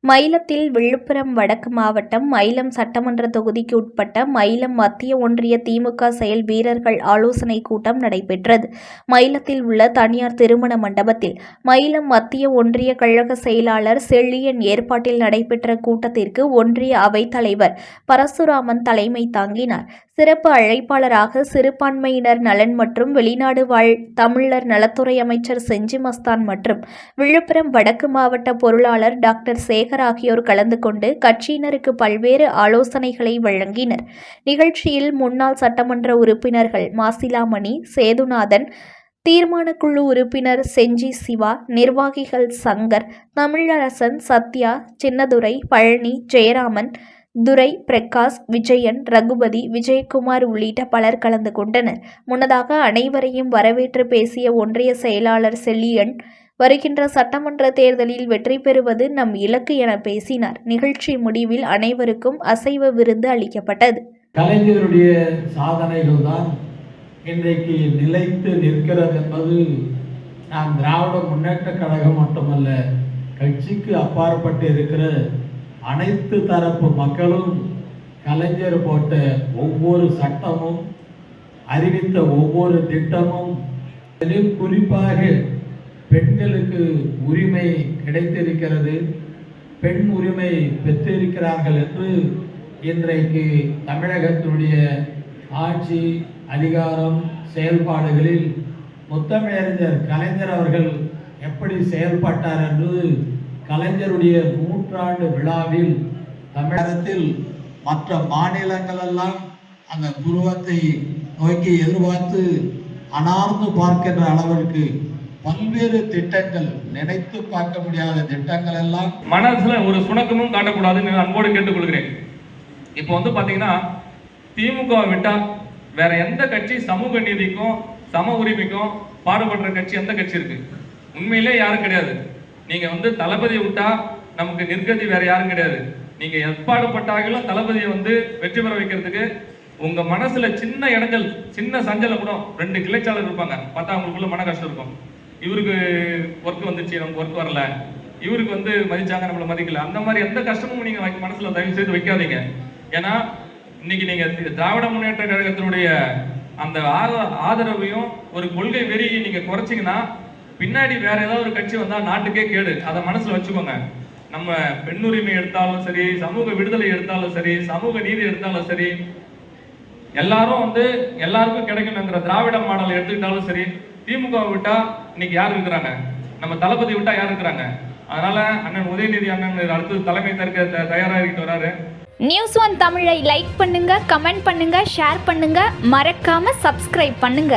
மயிலத்தில் விழுப்புரம் வடக்கு மாவட்டம் மயிலம் சட்டமன்ற தொகுதிக்கு உட்பட்ட மயிலம் மத்திய ஒன்றிய திமுக செயல் வீரர்கள் ஆலோசனை கூட்டம் நடைபெற்றது. மயிலத்தில் உள்ள தனியார் திருமண மண்டபத்தில் மயிலம் மத்திய ஒன்றிய கழக செயலாளர் செழியன் ஏற்பாட்டில் நடைபெற்ற கூட்டத்திற்கு ஒன்றிய அவைத் தலைவர் பரசுராமன் தலைமை தாங்கினார். சிறப்பு அழைப்பாளராக சிறுபான்மையினர் நலன் மற்றும் வெளிநாடு வாழ் தமிழர் நலத்துறை அமைச்சர் செஞ்சி மஸ்தான் மற்றும் விழுப்புரம் வடக்கு மாவட்ட பொருளாளர் டாக்டர் சேகர் ஆகியோர் கலந்து கொண்டு கட்சியினருக்கு பல்வேறு ஆலோசனைகளை வழங்கினர். நிகழ்ச்சியில் முன்னாள் சட்டமன்ற உறுப்பினர்கள் மாசிலாமணி, சேதுநாதன், தீர்மானக்குழு உறுப்பினர் செஞ்சி சிவா, நிர்வாகிகள் சங்கர், தமிழரசன், சத்யா, சின்னதுரை, பழனி, ஜெயராமன், துரை, பிரகாஷ், விஜயன், ரகுபதி, விஜயகுமார் உள்ளிட்ட பலர் கலந்து கொண்டனர். முன்னதாக அனைவரையும் வரவேற்று பேசிய ஒன்றிய செயலாளர் செழியன், வருகின்ற சட்டமன்ற தேர்தலில் வெற்றி பெறுவது நம் இலக்கு என பேசினார். நிகழ்ச்சி முடிவில் அனைவருக்கும் அசைவ விருந்து அளிக்கப்பட்டது. கலைஞருடைய சாதனைகள் தான் இன்றைக்கு நிலைத்து நிற்கிறது என்பது நாம் திராவிட முன்னேற்ற கழகம் மட்டுமல்ல, கட்சிக்கு அப்பாற்பட்டு இருக்கிற அனைத்து தரப்பு மக்களும் கலைஞர் போட்ட ஒவ்வொரு சட்டமும், அறிவித்த ஒவ்வொரு திட்டமும், குறிப்பாக பெண்களுக்கு உரிமை கிடைத்திருக்கிறது, பெண் உரிமை பெற்றிருக்கிறார்கள் என்று இன்றைக்கு தமிழகத்தினுடைய ஆட்சி அதிகாரம் செயல்பாடுகளில் முத்தமிழறிஞர் கலைஞர் அவர்கள் எப்படி செயல்பட்டார் என்று கலைஞருடைய 100ஆண்டு விழாவில் தமிழகத்தில் மற்ற மாநிலங்களெல்லாம் அந்த துருவத்தை நோக்கி எதிர்பார்த்து அனார்ந்து பார்க்கின்ற அளவிற்கு பல்வேறு திட்டங்கள், நினைத்து பார்க்க முடியாத திட்டங்கள் எல்லாம் மனசுல ஒரு சுணக்கமும் காட்டக்கூடாதுன்னு அன்போடு கேட்டுக்கொள்கிறேன். இப்போ பாத்தீங்கன்னா திமுக விட்டா வேற எந்த கட்சி சமூக நீதிக்கும் சம உரிமைக்கும் பாடுபடுற கட்சி எந்த கட்சி இருக்கு? உண்மையிலே யாரும் கிடையாது. நீங்க தளபதியை விட்டா நமக்கு நிர்கதி வேற யாரும் கிடையாது. நீங்க எப்பாடுபட்டாலும் தளபதியை வெற்றி பெற வைக்கிறதுக்கு உங்க மனசுல சின்ன இடங்கள், சின்ன சஞ்சல கூட 2 கிளைச்சாளர் இருப்பாங்க, பார்த்தா அவங்களுக்குள்ள மன கஷ்டம் இருக்கும். இவருக்கு ஒர்க் வந்துச்சு, நமக்கு ஒர்க் வரல, இவருக்கு மதிச்சாங்க, நம்மள மதிக்கல. அந்த மாதிரி எந்த கஷ்டமும் நீங்க மனசுல தயவு செய்து வைக்காதீங்க. ஏன்னா இன்னைக்கு நீங்க திராவிட முன்னேற்ற கழகத்தினுடைய அந்த ஆதரவையும் ஒரு கொள்கை வெறியை நீங்க குறைச்சிங்கன்னா பின்னாடி வேற ஏதாவது ஒரு கட்சி வந்தா நாட்டுக்கே கேடு. அதை மனசுல வச்சுக்கோங்க. நம்ம பெண் உரிமை எடுத்தாலும் சரி, சமூக விடுதலை எடுத்தாலும் சரி, சமூக நீதி எடுத்தாலும் சரி, எல்லாரும் எல்லாருக்கும் கிடைக்கணுங்கிற திராவிட மாடல் எடுத்துக்கிட்டாலும் சரி, திமுக விட்டா இன்னைக்கு யார் இருக்கிறாங்க? நம்ம தளபதி விட்டா யார் இருக்கிறாங்க? அதனால அண்ணன் உதயநிதி அண்ணன் அடுத்து தலைமை தற்க தயாராகிட்டு வராரு. News1 தமிழை லைக் பண்ணுங்க, கமெண்ட் பண்ணுங்க, ஷேர் பண்ணுங்க, மறக்காம சப்ஸ்கிரைப் பண்ணுங்க.